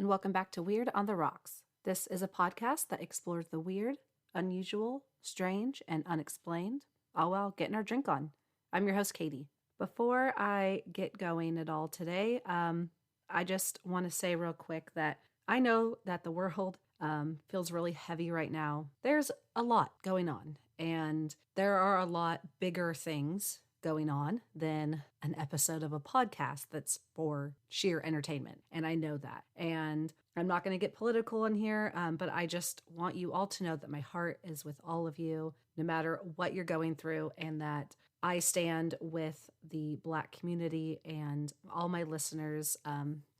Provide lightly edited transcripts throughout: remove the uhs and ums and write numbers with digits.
and welcome back to Weird on the Rocks. This is a podcast that explores the weird, unusual, strange, and unexplained, all while getting our drink on. I'm your host, Katie. Before I get going at all today, I just want to say real quick that I know that the world feels really heavy right now. There's a lot going on, and there are a lot bigger things going on than an episode of a podcast that's for sheer entertainment. And I know that. And I'm not going to get political in here, but I just want you all to know that my heart is with all of you, no matter what you're going through, and that I stand with the Black community and all my listeners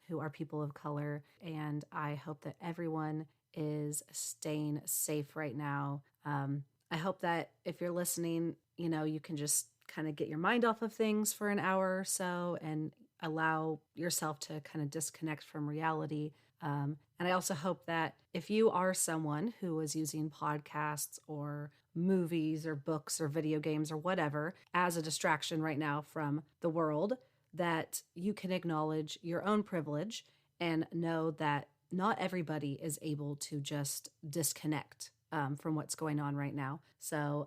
who are people of color. And I hope that everyone is staying safe right now. I hope that if you're listening, you can just kind of get your mind off of things for an hour or so and allow yourself to kind of disconnect from reality. And I also hope that if you are someone who is using podcasts or movies or books or video games or whatever as a distraction right now from the world, that you can acknowledge your own privilege and know that not everybody is able to just disconnect from what's going on right now. So,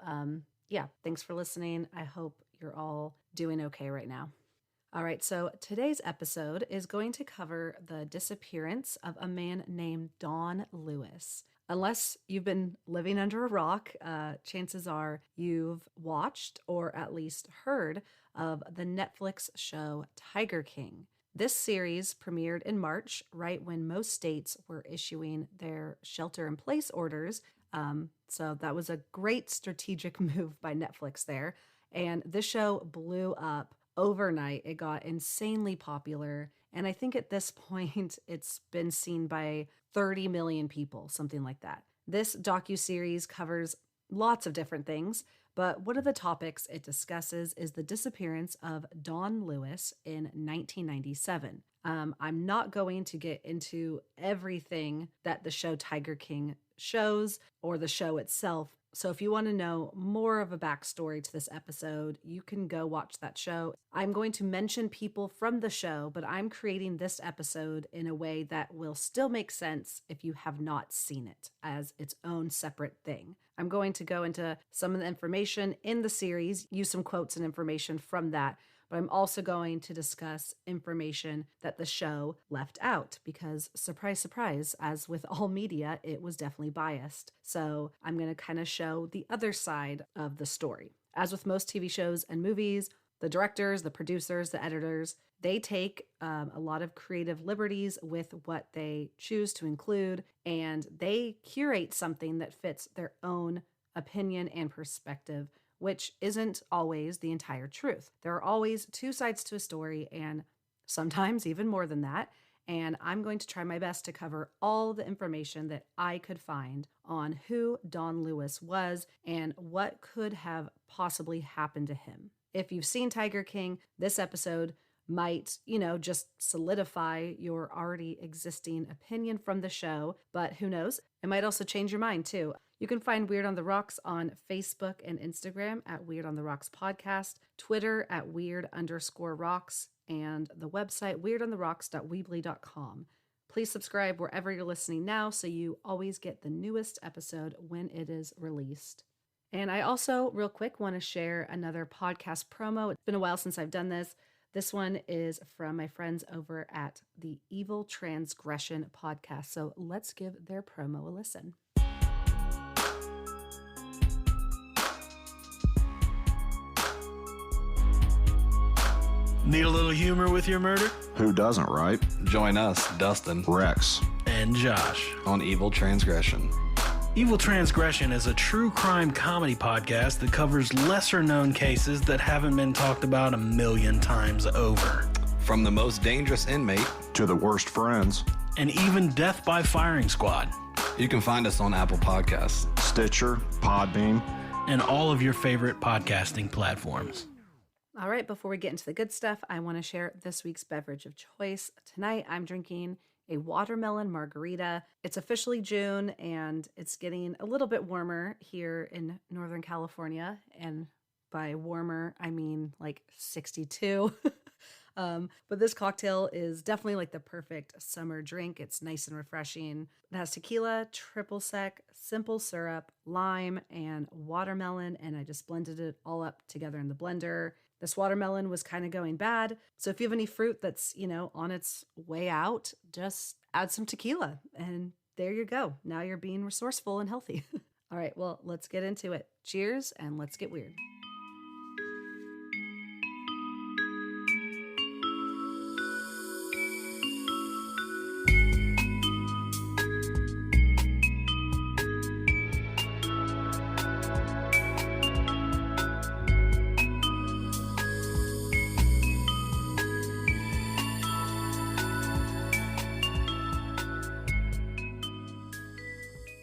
yeah, thanks for listening. I hope you're all doing okay right now. All right, so today's episode is going to cover the disappearance of a man named Don Lewis. Unless you've been living under a rock, chances are you've watched or at least heard of the Netflix show Tiger King. This series premiered in March, right when most states were issuing their shelter-in-place orders. So that was a great strategic move by Netflix there. And this show blew up overnight. It got insanely popular. And I think at this point, it's been seen by 30 million people, something like that. This docuseries covers lots of different things, but one of the topics it discusses is the disappearance of Don Lewis in 1997. I'm not going to get into everything that the show Tiger King shows or the show itself. So if you want to know more of a backstory to this episode, you can go watch that show. I'm going to mention people from the show, but I'm creating this episode in a way that will still make sense if you have not seen it as its own separate thing. I'm going to go into some of the information in the series, use some quotes and information from that, but I'm also going to discuss information that the show left out because, surprise, surprise, as with all media, it was definitely biased. So I'm going to kind of show the other side of the story. As with most TV shows and movies, the directors, the producers, the editors, they take a lot of creative liberties with what they choose to include, and they curate something that fits their own opinion and perspective, which isn't always the entire truth. There are always two sides to a story, and sometimes even more than that. And I'm going to try my best to cover all the information that I could find on who Don Lewis was and what could have possibly happened to him. If you've seen Tiger King, this episode might, just solidify your already existing opinion from the show, but who knows? It might also change your mind too. You can find Weird on the Rocks on Facebook and Instagram at Weird on the Rocks Podcast, Twitter at Weird_Rocks, and the website weirdontherocks.weebly.com. Please subscribe wherever you're listening now so you always get the newest episode when it is released. And I also, real quick, want to share another podcast promo. It's been a while since I've done this. This one is from my friends over at the Evil Transgression podcast. So let's give their promo a listen. Need a little humor with your murder? Who doesn't, right? Join us, Dustin, Rex, And Josh. on Evil Transgression. Evil Transgression is a true crime comedy podcast that covers lesser-known cases that haven't been talked about a million times over. From the most dangerous inmate, to the worst friends, And even death by firing squad. you can find us on Apple Podcasts. Stitcher, Podbean. And all of your favorite podcasting platforms. All right, before we get into the good stuff, I want to share this week's beverage of choice. Tonight, I'm drinking a watermelon margarita. It's officially June, and it's getting a little bit warmer here in Northern California. And by warmer, I mean like 62. But this cocktail is definitely like the perfect summer drink. It's nice and refreshing. It has tequila, triple sec, simple syrup, lime, and watermelon. And I just blended it all up together in the blender. This watermelon was kind of going bad. So if you have any fruit that's, on its way out, just add some tequila and there you go. Now you're being resourceful and healthy. All right, well, let's get into it. Cheers and let's get weird.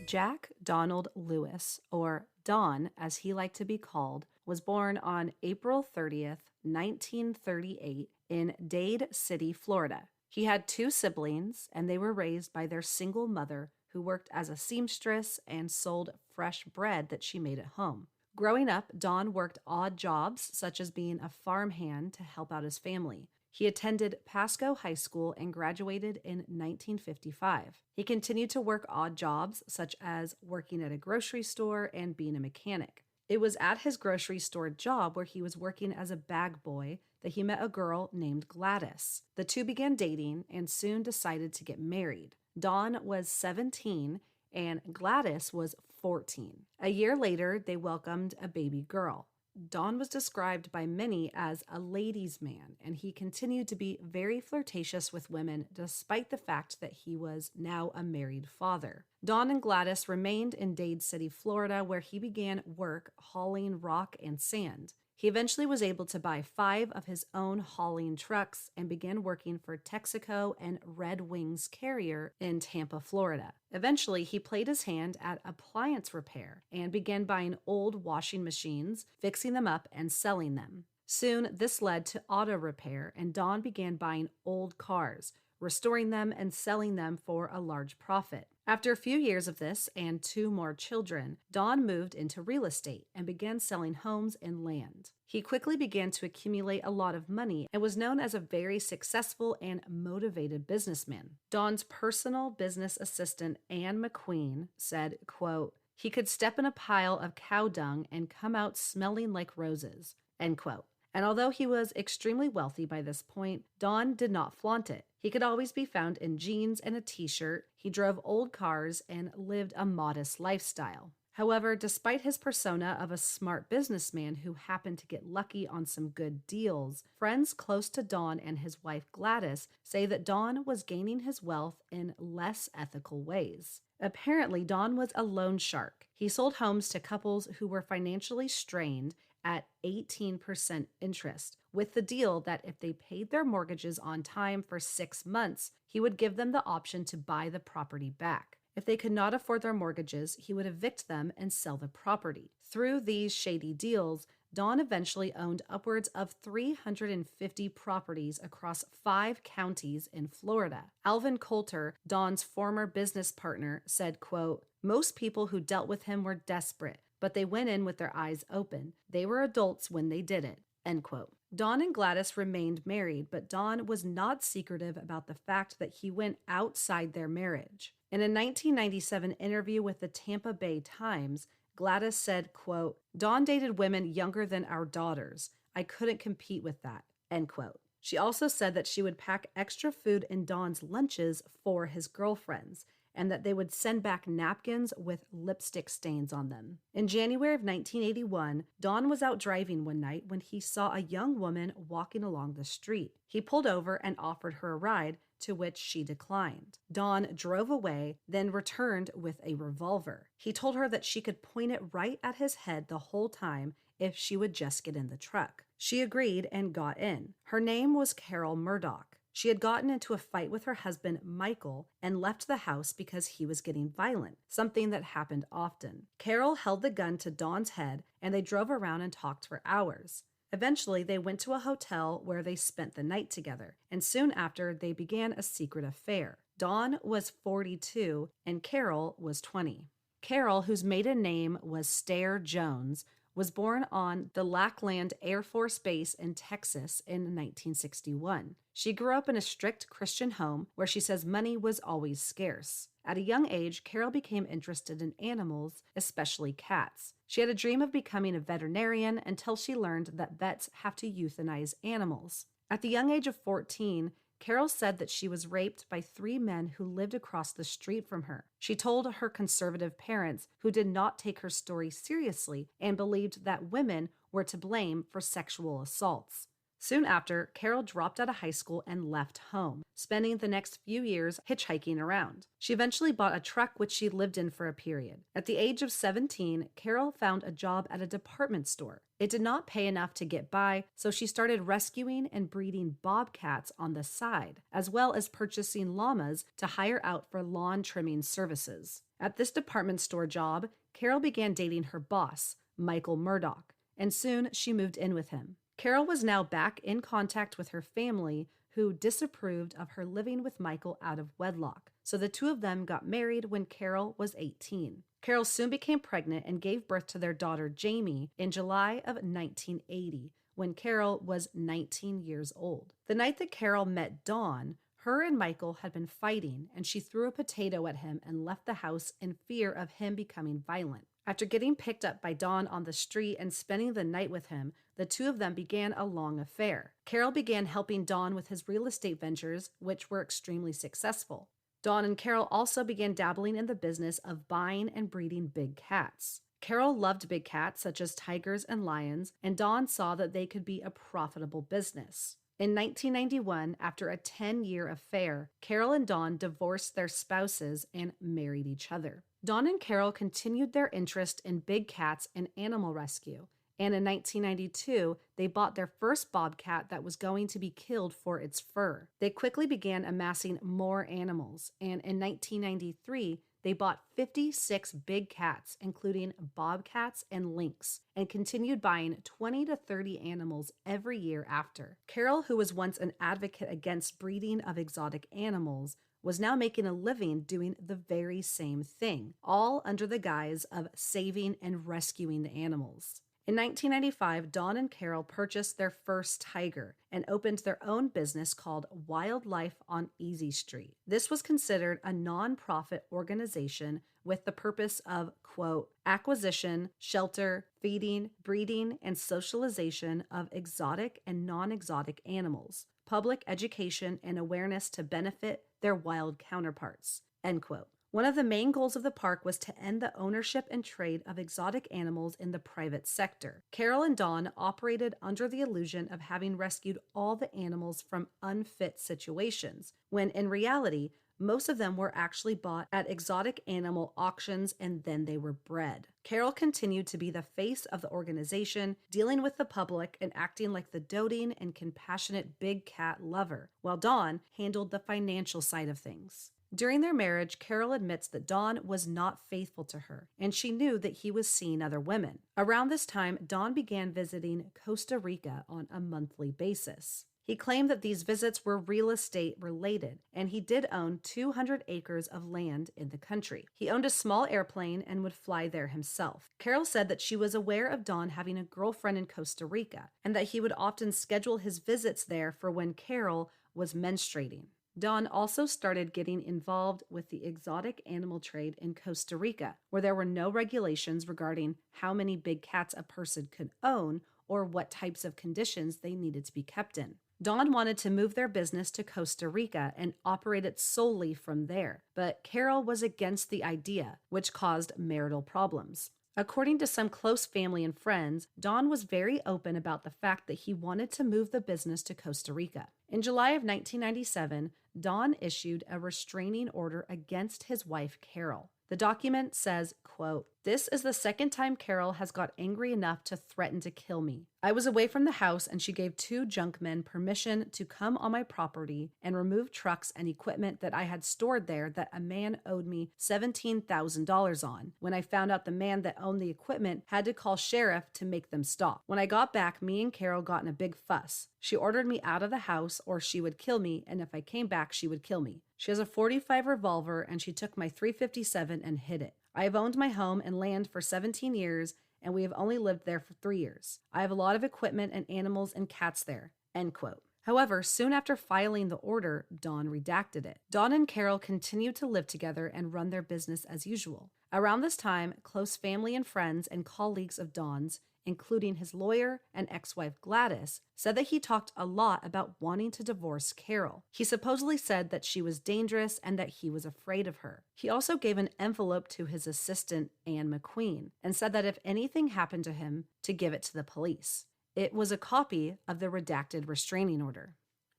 Jack Donald Lewis, or Don as he liked to be called, was born on April 30th, 1938 in Dade City, Florida. He had two siblings, and they were raised by their single mother who worked as a seamstress and sold fresh bread that she made at home. Growing up, Don worked odd jobs such as being a farmhand to help out his family. He attended Pasco High School and graduated in 1955. He continued to work odd jobs, such as working at a grocery store and being a mechanic. It was at his grocery store job where he was working as a bag boy that he met a girl named Gladys. The two began dating and soon decided to get married. Don was 17 and Gladys was 14. A year later, they welcomed a baby girl. Don was described by many as a ladies' man, and he continued to be very flirtatious with women despite the fact that he was now a married father. Don and Gladys remained in Dade City, Florida, where he began work hauling rock and sand. He eventually was able to buy 5 of his own hauling trucks and began working for Texaco and Red Wings Carrier in Tampa, Florida. Eventually, he played his hand at appliance repair and began buying old washing machines, fixing them up, and selling them. Soon, this led to auto repair, and Don began buying old cars, restoring them and selling them for a large profit. After a few years of this and 2 more children, Don moved into real estate and began selling homes and land. He quickly began to accumulate a lot of money and was known as a very successful and motivated businessman. Don's personal business assistant, Anne McQueen, said, quote, "He could step in a pile of cow dung and come out smelling like roses," end quote. And although he was extremely wealthy by this point, Don did not flaunt it. He could always be found in jeans and a t-shirt. He drove old cars and lived a modest lifestyle. However, despite his persona of a smart businessman who happened to get lucky on some good deals, friends close to Don and his wife Gladys say that Don was gaining his wealth in less ethical ways. Apparently, Don was a loan shark. He sold homes to couples who were financially strained at 18% interest, with the deal that if they paid their mortgages on time for 6 months, he would give them the option to buy the property back. If they could not afford their mortgages, he would evict them and sell the property. Through these shady deals, Don eventually owned upwards of 350 properties across 5 counties in Florida. Alvin Coulter, Don's former business partner, said, quote, "Most people who dealt with him were desperate, but they went in with their eyes open. They were adults when they did it," end quote. Don and Gladys remained married, but Don was not secretive about the fact that he went outside their marriage. In a 1997 interview with the Tampa Bay Times, Gladys said, quote, "Don dated women younger than our daughters. I couldn't compete with that," end quote. She also said that she would pack extra food in Don's lunches for his girlfriends, and that they would send back napkins with lipstick stains on them. In January of 1981, Don was out driving one night when he saw a young woman walking along the street. He pulled over and offered her a ride, to which she declined. Don drove away, then returned with a revolver. He told her that she could point it right at his head the whole time if she would just get in the truck. She agreed and got in. Her name was Carole Murdoch. She had gotten into a fight with her husband, Michael, and left the house because he was getting violent, something that happened often. Carole held the gun to Don's head, and they drove around and talked for hours. Eventually, they went to a hotel where they spent the night together, and soon after, they began a secret affair. Don was 42, and Carole was 20. Carole, whose maiden name was Stair Jones, was born on the Lackland Air Force Base in Texas in 1961. She grew up in a strict Christian home where she says money was always scarce. At a young age, Carole became interested in animals, especially cats. She had a dream of becoming a veterinarian until she learned that vets have to euthanize animals. At the young age of 14, Carole said that she was raped by 3 men who lived across the street from her. She told her conservative parents, who did not take her story seriously and believed that women were to blame for sexual assaults. Soon after, Carole dropped out of high school and left home, spending the next few years hitchhiking around. She eventually bought a truck which she lived in for a period. At the age of 17, Carole found a job at a department store. It did not pay enough to get by, so she started rescuing and breeding bobcats on the side, as well as purchasing llamas to hire out for lawn trimming services. At this department store job, Carole began dating her boss, Michael Murdoch, and soon she moved in with him. Carole was now back in contact with her family, who disapproved of her living with Michael out of wedlock, so the two of them got married when Carole was 18. Carole soon became pregnant and gave birth to their daughter Jamie in July of 1980, when Carole was 19 years old. The night that Carole met Don, her and Michael had been fighting, and she threw a potato at him and left the house in fear of him becoming violent. After getting picked up by Don on the street and spending the night with him, the two of them began a long affair. Carole began helping Don with his real estate ventures, which were extremely successful. Don and Carole also began dabbling in the business of buying and breeding big cats. Carole loved big cats such as tigers and lions, and Don saw that they could be a profitable business. In 1991, after a 10-year affair, Carole and Don divorced their spouses and married each other. Don and Carole continued their interest in big cats and animal rescue, and in 1992, they bought their first bobcat that was going to be killed for its fur. They quickly began amassing more animals, and in 1993, they bought 56 big cats, including bobcats and lynx, and continued buying 20 to 30 animals every year after. Carole, who was once an advocate against breeding of exotic animals, was now making a living doing the very same thing, all under the guise of saving and rescuing the animals. In 1995, Don and Carole purchased their first tiger and opened their own business called Wildlife on Easy Street. This was considered a nonprofit organization with the purpose of, quote, acquisition, shelter, feeding, breeding, and socialization of exotic and non-exotic animals, public education and awareness to benefit their wild counterparts, end quote. One of the main goals of the park was to end the ownership and trade of exotic animals in the private sector. Carole and Don operated under the illusion of having rescued all the animals from unfit situations, when in reality, most of them were actually bought at exotic animal auctions and then they were bred. Carole continued to be the face of the organization, dealing with the public and acting like the doting and compassionate big cat lover, while Don handled the financial side of things. During their marriage, Carole admits that Don was not faithful to her, and she knew that he was seeing other women. Around this time, Don began visiting Costa Rica on a monthly basis. He claimed that these visits were real estate related, and he did own 200 acres of land in the country. He owned a small airplane and would fly there himself. Carole said that she was aware of Don having a girlfriend in Costa Rica, and that he would often schedule his visits there for when Carole was menstruating. Don also started getting involved with the exotic animal trade in Costa Rica, where there were no regulations regarding how many big cats a person could own or what types of conditions they needed to be kept in. Don wanted to move their business to Costa Rica and operate it solely from there, but Carole was against the idea, which caused marital problems. According to some close family and friends, Don was very open about the fact that he wanted to move the business to Costa Rica. In July of 1997, Don issued a restraining order against his wife, Carole. The document says, quote, "This is the second time Carole has got angry enough to threaten to kill me. I was away from the house and she gave 2 junk men permission to come on my property and remove trucks and equipment that I had stored there that a man owed me $17,000 on. When I found out the man that owned the equipment had to call sheriff to make them stop. When I got back, me and Carole got in a big fuss. She ordered me out of the house or she would kill me, and if I came back, she would kill me. She has a .45 revolver and she took my .357 and hid it. I have owned my home and land for 17 years, and we have only lived there for 3 years. I have a lot of equipment and animals and cats there." End quote. However, soon after filing the order, Dawn redacted it. Dawn and Carole continued to live together and run their business as usual. Around this time, close family and friends and colleagues of Dawn's, including his lawyer and ex-wife Gladys, said that he talked a lot about wanting to divorce Carole. He supposedly said that she was dangerous and that he was afraid of her. He also gave an envelope to his assistant, Anne McQueen, and said that if anything happened to him, to give it to the police. It was a copy of the redacted restraining order.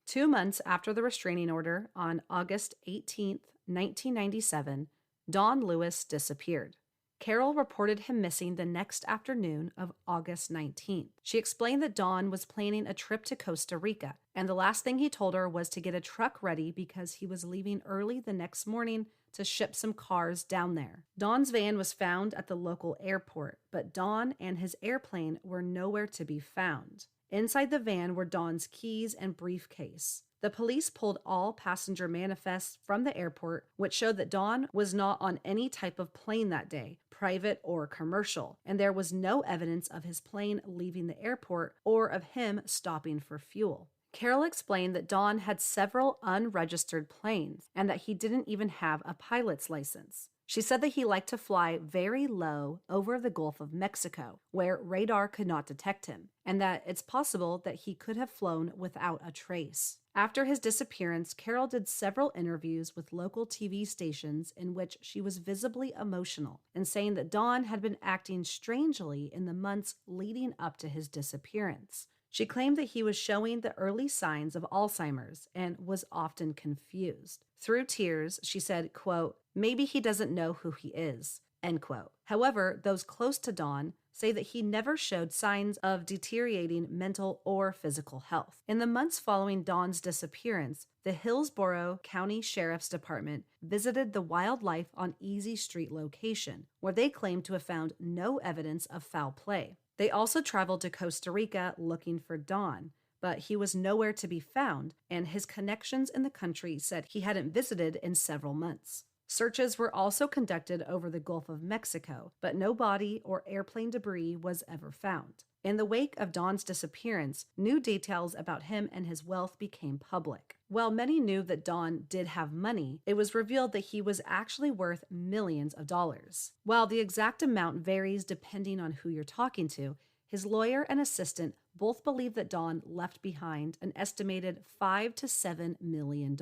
2 months after the restraining order, on August 18, 1997, Dawn Lewis disappeared. Carole reported him missing the next afternoon of August 19th. She explained that Dawn was planning a trip to Costa Rica, and the last thing he told her was to get a truck ready because he was leaving early the next morning to ship some cars down there. Dawn's van was found at the local airport, but Dawn and his airplane were nowhere to be found. Inside the van were Dawn's keys and briefcase. The police pulled all passenger manifests from the airport, which showed that Dawn was not on any type of plane that day, private or commercial, and there was no evidence of his plane leaving the airport or of him stopping for fuel. Carole explained that Dawn had several unregistered planes and that he didn't even have a pilot's license. She said that he liked to fly very low over the Gulf of Mexico, where radar could not detect him, and that it's possible that he could have flown without a trace. After his disappearance, Carole did several interviews with local TV stations in which she was visibly emotional and saying that Dawn had been acting strangely in the months leading up to his disappearance. She claimed that he was showing the early signs of Alzheimer's and was often confused. Through tears, she said, quote, "Maybe he doesn't know who he is," end quote. However, those close to Dawn say that he never showed signs of deteriorating mental or physical health. In the months following Dawn's disappearance, the Hillsborough County Sheriff's Department visited the Wildlife on Easy Street location, where they claimed to have found no evidence of foul play. They also traveled to Costa Rica looking for Dawn, but he was nowhere to be found, and his connections in the country said he hadn't visited in several months. Searches were also conducted over the Gulf of Mexico, but no body or airplane debris was ever found. In the wake of Dawn's disappearance, new details about him and his wealth became public. While many knew that Dawn did have money, it was revealed that he was actually worth millions of dollars. While the exact amount varies depending on who you're talking to, his lawyer and assistant both believe that Dawn left behind an estimated $5 to $7 million.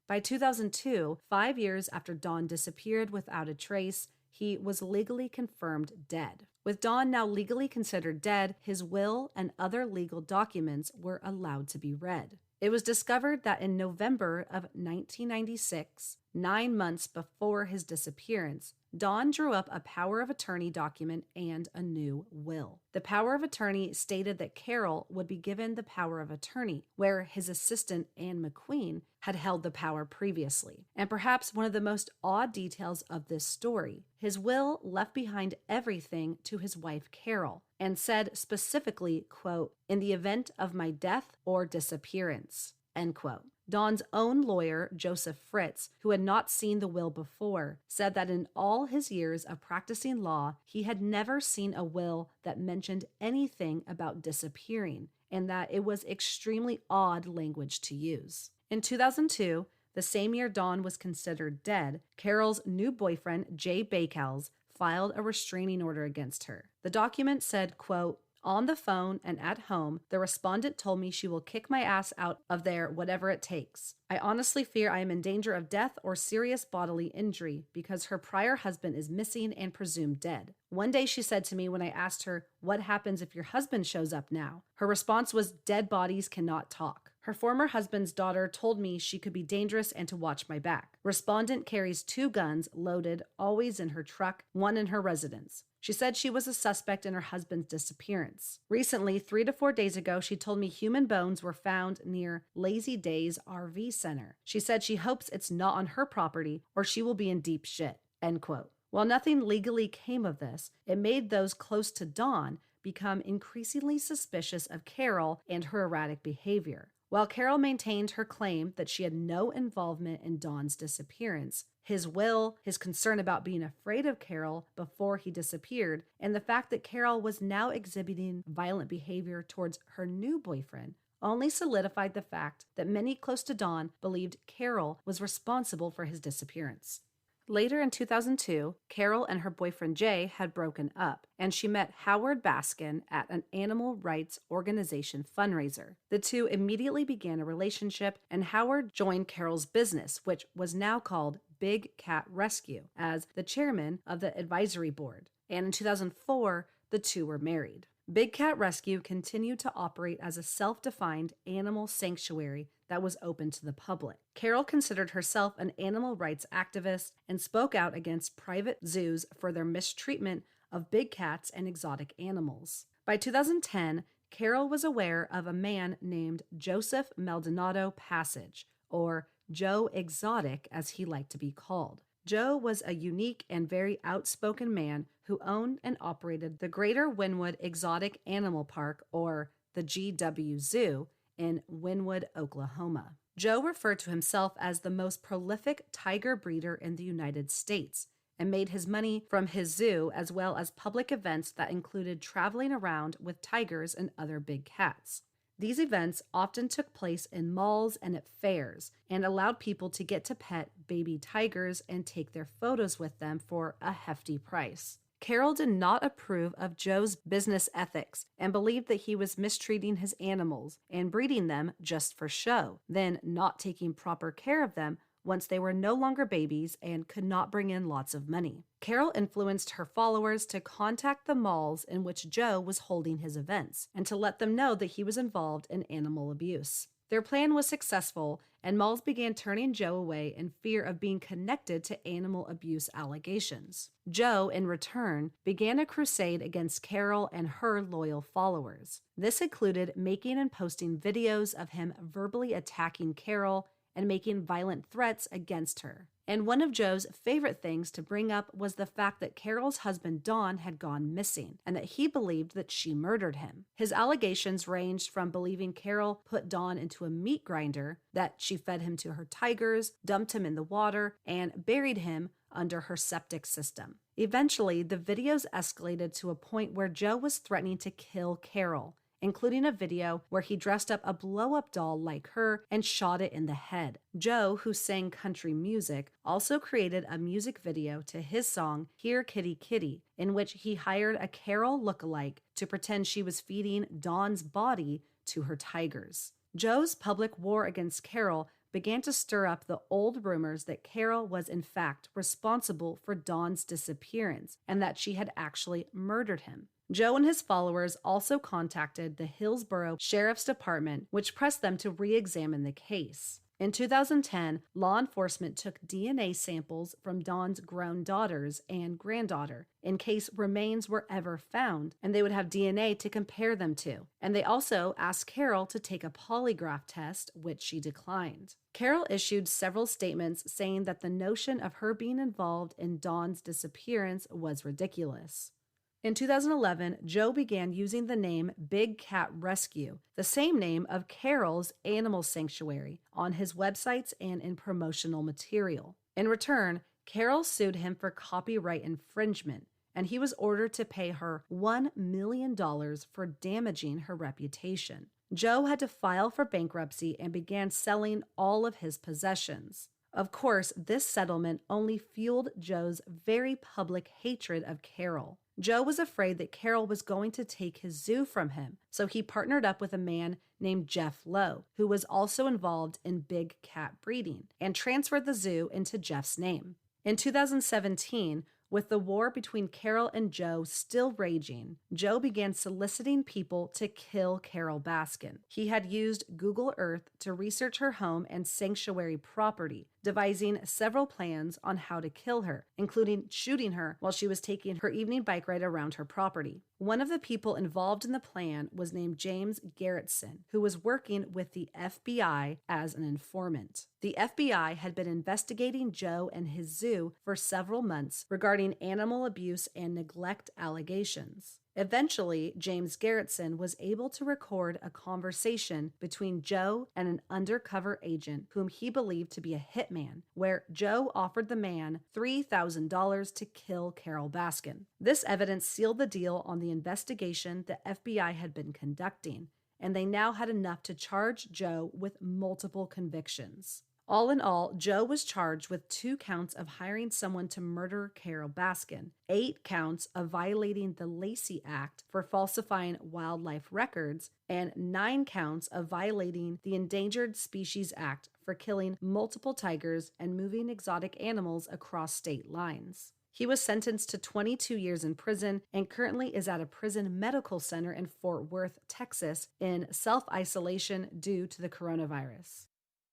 By 2002, 5 years after Dawn disappeared without a trace, he was legally confirmed dead. With Dawn now legally considered dead, his will and other legal documents were allowed to be read. It was discovered that in November of 1996, 9 months before his disappearance, Dawn drew up a power of attorney document and a new will. The power of attorney stated that Carole would be given the power of attorney, where his assistant, Anne McQueen, had held the power previously. And perhaps one of the most odd details of this story, his will left behind everything to his wife, Carole, and said specifically, quote, "in the event of my death or disappearance," end quote. Dawn's own lawyer, Joseph Fritz, who had not seen the will before, said that in all his years of practicing law, he had never seen a will that mentioned anything about disappearing, and that it was extremely odd language to use. In 2002, the same year Dawn was considered dead, Carole's new boyfriend, Jay Bakels, filed a restraining order against her. The document said, quote, "On the phone and at home, the respondent told me she will kick my ass out of there whatever it takes. I honestly fear I am in danger of death or serious bodily injury because her prior husband is missing and presumed dead. One day she said to me when I asked her, 'What happens if your husband shows up now?' Her response was, 'Dead bodies cannot talk.' Her former husband's daughter told me she could be dangerous and to watch my back. Respondent carries 2 guns loaded, always in her truck, one in her residence. She said she was a suspect in her husband's disappearance. Recently, 3 to 4 days ago, she told me human bones were found near Lazy Days RV Center. She said she hopes it's not on her property or she will be in deep shit," end quote. While nothing legally came of this, it made those close to Dawn become increasingly suspicious of Carole and her erratic behavior. While Carole maintained her claim that she had no involvement in Don's disappearance, his will, his concern about being afraid of Carole before he disappeared, and the fact that Carole was now exhibiting violent behavior towards her new boyfriend only solidified the fact that many close to Don believed Carole was responsible for his disappearance. Later in 2002, Carole and her boyfriend Jay had broken up, and she met Howard Baskin at an animal rights organization fundraiser. The two immediately began a relationship, and Howard joined Carole's business, which was now called Big Cat Rescue, as the chairman of the advisory board. And in 2004, the two were married. Big Cat Rescue continued to operate as a self-defined animal sanctuary that was open to the public. Carole considered herself an animal rights activist and spoke out against private zoos for their mistreatment of big cats and exotic animals. By 2010, Carole was aware of a man named Joseph Maldonado Passage, or Joe Exotic as he liked to be called. Joe was a unique and very outspoken man who owned and operated the Greater Wynwood Exotic Animal Park, or the GW Zoo, in Wynwood, Oklahoma. Joe referred to himself as the most prolific tiger breeder in the United States and made his money from his zoo as well as public events that included traveling around with tigers and other big cats. These events often took place in malls and at fairs and allowed people to get to pet baby tigers and take their photos with them for a hefty price. Carole did not approve of Joe's business ethics and believed that he was mistreating his animals and breeding them just for show, then not taking proper care of them once they were no longer babies and could not bring in lots of money. Carole influenced her followers to contact the malls in which Joe was holding his events and to let them know that he was involved in animal abuse. Their plan was successful, and malls began turning Joe away in fear of being connected to animal abuse allegations. Joe, in return, began a crusade against Carole and her loyal followers. This included making and posting videos of him verbally attacking Carole and making violent threats against her. And one of Joe's favorite things to bring up was the fact that Carole's husband Don had gone missing and that he believed that she murdered him. His allegations ranged from believing Carole put Don into a meat grinder, that she fed him to her tigers, dumped him in the water, and buried him under her septic system. Eventually, the videos escalated to a point where Joe was threatening to kill Carole, including a video where he dressed up a blow-up doll like her and shot it in the head. Joe, who sang country music, also created a music video to his song, Here Kitty Kitty, in which he hired a Carole lookalike to pretend she was feeding Don's body to her tigers. Joe's public war against Carole began to stir up the old rumors that Carole was in fact responsible for Don's disappearance and that she had actually murdered him. Joe and his followers also contacted the Hillsborough Sheriff's Department, which pressed them to re-examine the case. In 2010, law enforcement took DNA samples from Don's grown daughters and granddaughter in case remains were ever found, and they would have DNA to compare them to. And they also asked Carole to take a polygraph test, which she declined. Carole issued several statements saying that the notion of her being involved in Don's disappearance was ridiculous. In 2011, Joe began using the name Big Cat Rescue, the same name of Carole's animal sanctuary, on his websites and in promotional material. In return, Carole sued him for copyright infringement, and he was ordered to pay her $1 million for damaging her reputation. Joe had to file for bankruptcy and began selling all of his possessions. Of course, this settlement only fueled Joe's very public hatred of Carole. Joe was afraid that Carole was going to take his zoo from him, so he partnered up with a man named Jeff Lowe, who was also involved in big cat breeding, and transferred the zoo into Jeff's name. In 2017, with the war between Carole and Joe still raging, Joe began soliciting people to kill Carole Baskin. He had used Google Earth to research her home and sanctuary property, devising several plans on how to kill her, including shooting her while she was taking her evening bike ride around her property. One of the people involved in the plan was named James Garretson, who was working with the FBI as an informant. The FBI had been investigating Joe and his zoo for several months regarding animal abuse and neglect allegations. Eventually, James Garretson was able to record a conversation between Joe and an undercover agent whom he believed to be a hitman, where Joe offered the man $3,000 to kill Carole Baskin. This evidence sealed the deal on the investigation the FBI had been conducting, and they now had enough to charge Joe with multiple convictions. All in all, Joe was charged with 2 counts of hiring someone to murder Carole Baskin, 8 counts of violating the Lacey Act for falsifying wildlife records, and 9 counts of violating the Endangered Species Act for killing multiple tigers and moving exotic animals across state lines. He was sentenced to 22 years in prison and currently is at a prison medical center in Fort Worth, Texas, in self-isolation due to the coronavirus.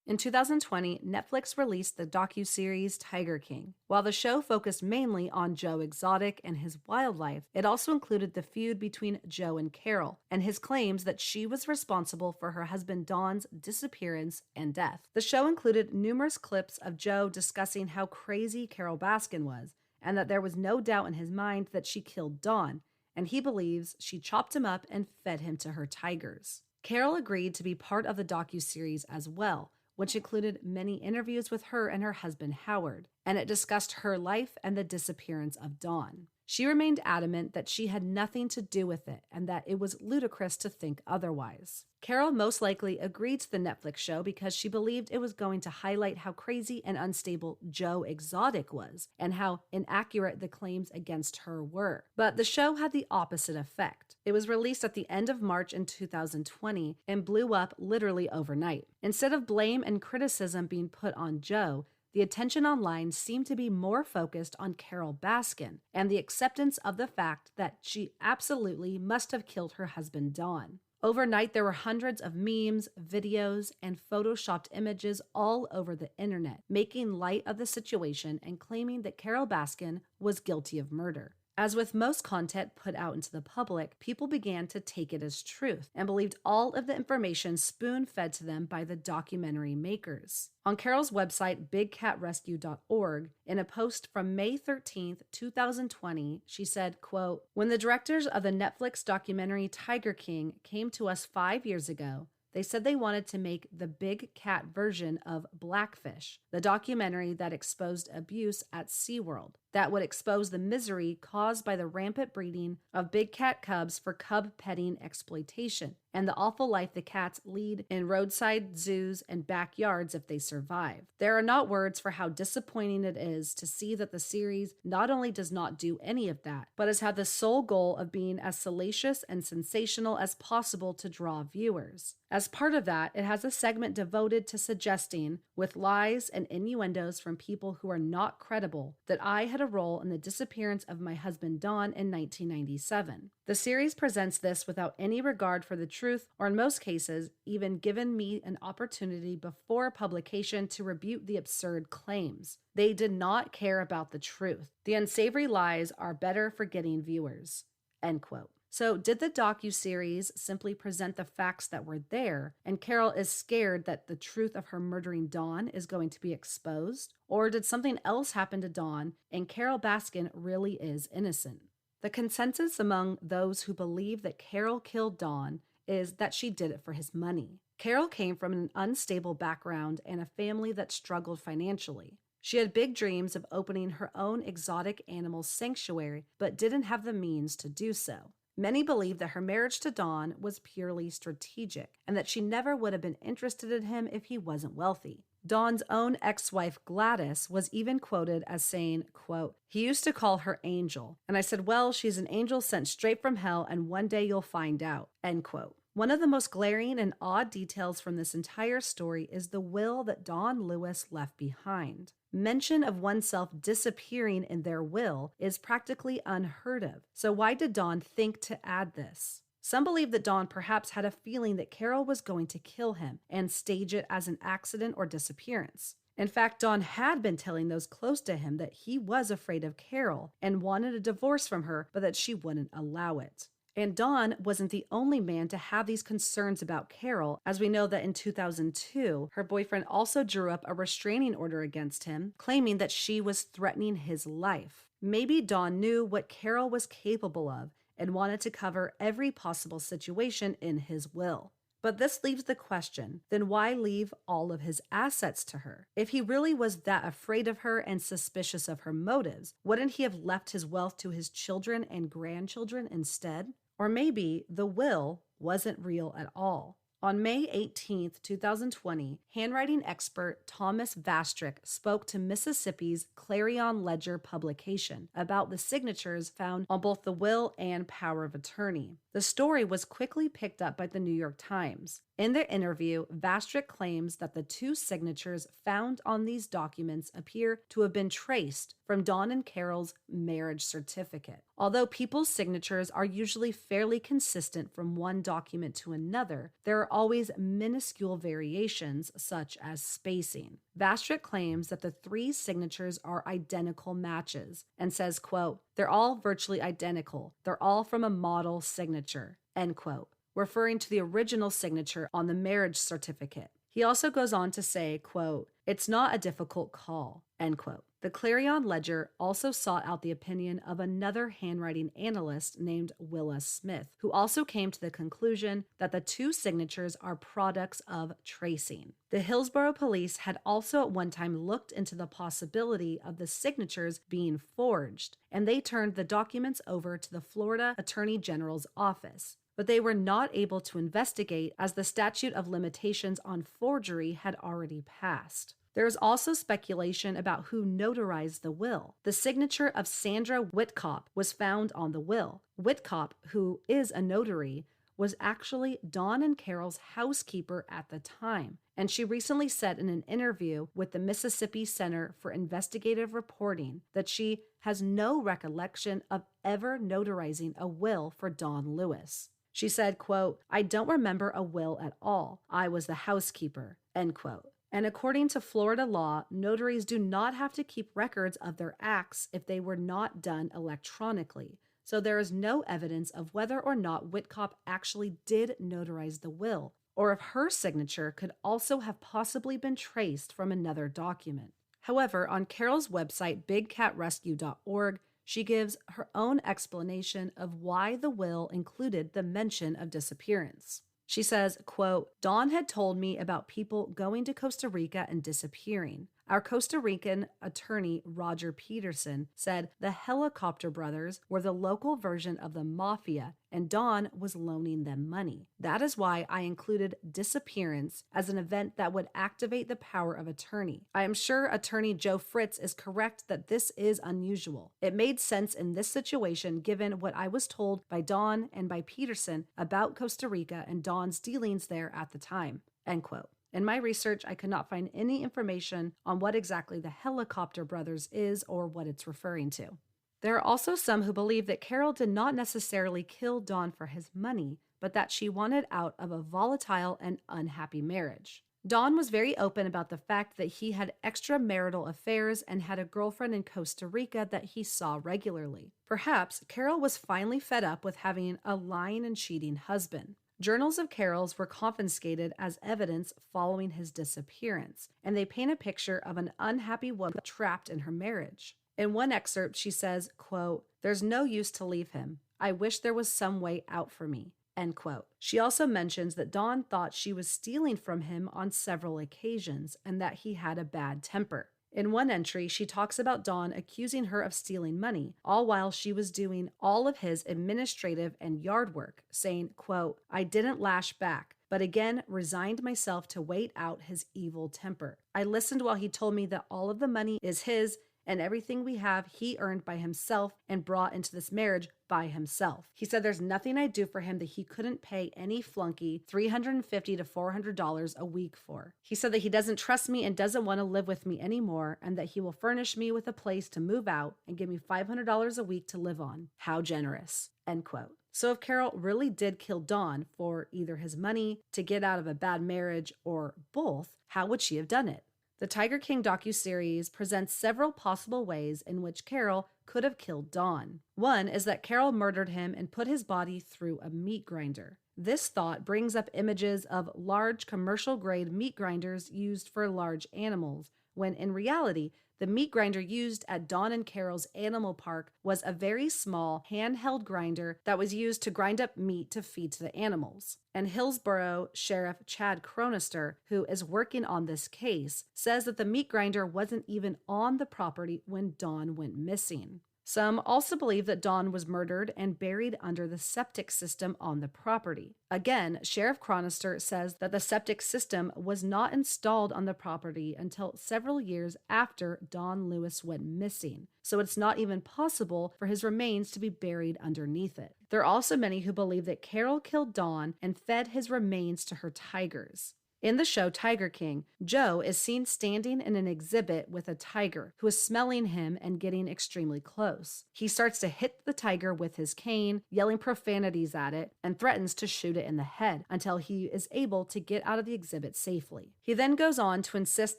In 2020, Netflix released the docuseries Tiger King. While the show focused mainly on Joe Exotic and his wildlife, it also included the feud between Joe and Carole, and his claims that she was responsible for her husband Don's disappearance and death. The show included numerous clips of Joe discussing how crazy Carole Baskin was, and that there was no doubt in his mind that she killed Don, and he believes she chopped him up and fed him to her tigers. Carole agreed to be part of the docuseries as well, which included many interviews with her and her husband Howard, and it discussed her life and the disappearance of Don. She remained adamant that she had nothing to do with it and that it was ludicrous to think otherwise. Carole most likely agreed to the Netflix show because she believed it was going to highlight how crazy and unstable Joe Exotic was and how inaccurate the claims against her were. But the show had the opposite effect. It was released at the end of March in 2020 and blew up literally overnight. Instead of blame and criticism being put on Joe, the attention online seemed to be more focused on Carole Baskin and the acceptance of the fact that she absolutely must have killed her husband Don. Overnight, there were hundreds of memes, videos, and photoshopped images all over the internet, making light of the situation and claiming that Carole Baskin was guilty of murder. As with most content put out into the public, people began to take it as truth and believed all of the information spoon-fed to them by the documentary makers. On Carole's website, bigcatrescue.org, in a post from May 13, 2020, she said, quote, "When the directors of the Netflix documentary Tiger King came to us 5 years ago, they said they wanted to make the big cat version of Blackfish, the documentary that exposed abuse at SeaWorld, that would expose the misery caused by the rampant breeding of big cat cubs for cub petting exploitation, and the awful life the cats lead in roadside zoos and backyards if they survive. There are not words for how disappointing it is to see that the series not only does not do any of that, but has had the sole goal of being as salacious and sensational as possible to draw viewers. As part of that, it has a segment devoted to suggesting, with lies and innuendos from people who are not credible, that I had a role in the disappearance of my husband Don in 1997. The series presents this without any regard for the truth, or in most cases, even given me an opportunity before publication to rebut the absurd claims. They did not care about the truth. The unsavory lies are better for getting viewers." End quote. So did the docuseries simply present the facts that were there, and Carole is scared that the truth of her murdering Don is going to be exposed? Or did something else happen to Don, and Carole Baskin really is innocent? The consensus among those who believe that Carole killed Don is that she did it for his money. Carole came from an unstable background and a family that struggled financially. She had big dreams of opening her own exotic animal sanctuary, but didn't have the means to do so. Many believe that her marriage to Don was purely strategic and that she never would have been interested in him if he wasn't wealthy. Don's own ex-wife Gladys was even quoted as saying, quote, "He used to call her Angel, and I said, well, she's an angel sent straight from hell, and one day you'll find out," end quote. One of the most glaring and odd details from this entire story is the will that Don Lewis left behind. Mention of oneself disappearing in their will is practically unheard of. So why did Don think to add this? Some believe that Don perhaps had a feeling that Carole was going to kill him and stage it as an accident or disappearance. In fact, Don had been telling those close to him that he was afraid of Carole and wanted a divorce from her, but that she wouldn't allow it. And Don wasn't the only man to have these concerns about Carole, as we know that in 2002, her boyfriend also drew up a restraining order against him, claiming that she was threatening his life. Maybe Don knew what Carole was capable of and wanted to cover every possible situation in his will. But this leaves the question, then why leave all of his assets to her? If he really was that afraid of her and suspicious of her motives, wouldn't he have left his wealth to his children and grandchildren instead? Or maybe the will wasn't real at all. On May 18th, 2020, handwriting expert Thomas Vastrick spoke to Mississippi's Clarion Ledger publication about the signatures found on both the will and power of attorney. The story was quickly picked up by the New York Times. In their interview, Vastrick claims that the two signatures found on these documents appear to have been traced from Dawn and Carole's marriage certificate. Although people's signatures are usually fairly consistent from one document to another, there are always minuscule variations, such as spacing. Vastrick claims that the three signatures are identical matches and says, quote, "They're all virtually identical. They're all from a model signature," end quote, referring to the original signature on the marriage certificate. He also goes on to say, quote, "It's not a difficult call," end quote. The Clarion Ledger also sought out the opinion of another handwriting analyst named Willa Smith, who also came to the conclusion that the two signatures are products of tracing. The Hillsborough police had also at one time looked into the possibility of the signatures being forged, and they turned the documents over to the Florida Attorney General's office. But they were not able to investigate as the statute of limitations on forgery had already passed. There is also speculation about who notarized the will. The signature of Sandra Whitkop was found on the will. Whitkop, who is a notary, was actually Dawn and Carole's housekeeper at the time, and she recently said in an interview with the Mississippi Center for Investigative Reporting that she has no recollection of ever notarizing a will for Dawn Lewis. She said, quote, "I don't remember a will at all. I was the housekeeper," end quote. And according to Florida law, notaries do not have to keep records of their acts if they were not done electronically. So there is no evidence of whether or not Whitkop actually did notarize the will, or if her signature could also have possibly been traced from another document. However, on Carole's website, bigcatrescue.org, she gives her own explanation of why the will included the mention of disappearance. She says, quote, "Dawn had told me about people going to Costa Rica and disappearing. Our Costa Rican attorney, Roger Peterson, said the Helicopter Brothers were the local version of the mafia, and Dawn was loaning them money. That is why I included disappearance as an event that would activate the power of attorney. I am sure attorney Joe Fritz is correct that this is unusual. It made sense in this situation given what I was told by Dawn and by Peterson about Costa Rica and Dawn's dealings there at the time," end quote. In my research, I could not find any information on what exactly the Helicopter Brothers is or what it's referring to. There are also some who believe that Carole did not necessarily kill Dawn for his money, but that she wanted out of a volatile and unhappy marriage. Dawn was very open about the fact that he had extramarital affairs and had a girlfriend in Costa Rica that he saw regularly. Perhaps Carole was finally fed up with having a lying and cheating husband. Journals of Carole's were confiscated as evidence following his disappearance, and they paint a picture of an unhappy woman trapped in her marriage. In one excerpt, she says, quote, "There's no use to leave him. I wish there was some way out for me," end quote. She also mentions that Dawn thought she was stealing from him on several occasions and that he had a bad temper. In one entry, she talks about Dawn accusing her of stealing money, all while she was doing all of his administrative and yard work, saying, quote, "I didn't lash back, but again resigned myself to wait out his evil temper. I listened while he told me that all of the money is his and everything we have he earned by himself and brought into this marriage by himself. He said there's nothing I do for him that he couldn't pay any flunky $350 to $400 a week for. He said that he doesn't trust me and doesn't want to live with me anymore and that he will furnish me with a place to move out and give me $500 a week to live on. How generous," end quote. So if Carole really did kill Dawn for either his money, to get out of a bad marriage, or both, how would she have done it? The Tiger King docuseries presents several possible ways in which Carole could have killed Dawn. One is that Carole murdered him and put his body through a meat grinder. This thought brings up images of large commercial-grade meat grinders used for large animals, when in reality, the meat grinder used at Dawn and Carol's animal park was a very small handheld grinder that was used to grind up meat to feed to the animals. And Hillsborough Sheriff Chad Cronister, who is working on this case, says that the meat grinder wasn't even on the property when Dawn went missing. Some also believe that Dawn was murdered and buried under the septic system on the property. Again, Sheriff Cronister says that the septic system was not installed on the property until several years after Dawn Lewis went missing, so it's not even possible for his remains to be buried underneath it. There are also many who believe that Carole killed Dawn and fed his remains to her tigers. In the show Tiger King, Joe is seen standing in an exhibit with a tiger who is smelling him and getting extremely close. He starts to hit the tiger with his cane, yelling profanities at it, and threatens to shoot it in the head until he is able to get out of the exhibit safely. He then goes on to insist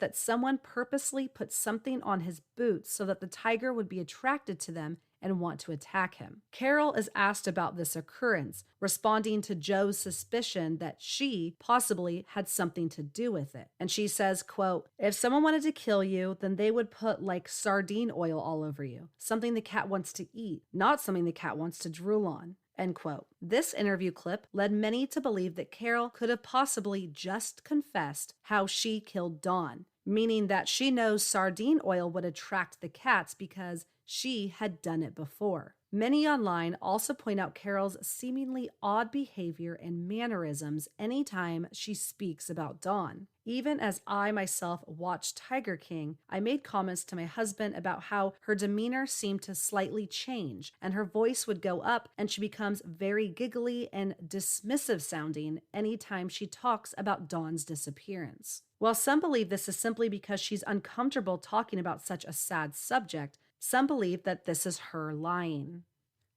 that someone purposely put something on his boots so that the tiger would be attracted to them and want to attack him. Carole is asked about this occurrence, responding to Joe's suspicion that she possibly had something to do with it. And she says, quote, "If someone wanted to kill you, then they would put like sardine oil all over you, something the cat wants to eat, not something the cat wants to drool on." End quote. This interview clip led many to believe that Carole could have possibly just confessed how she killed Dawn, meaning that she knows sardine oil would attract the cats because she had done it before. Many online also point out Carole's seemingly odd behavior and mannerisms anytime she speaks about Dawn. Even as I myself watched Tiger King, I made comments to my husband about how her demeanor seemed to slightly change, and her voice would go up and she becomes very giggly and dismissive sounding anytime she talks about Dawn's disappearance. While some believe this is simply because she's uncomfortable talking about such a sad subject, some believe that this is her lying.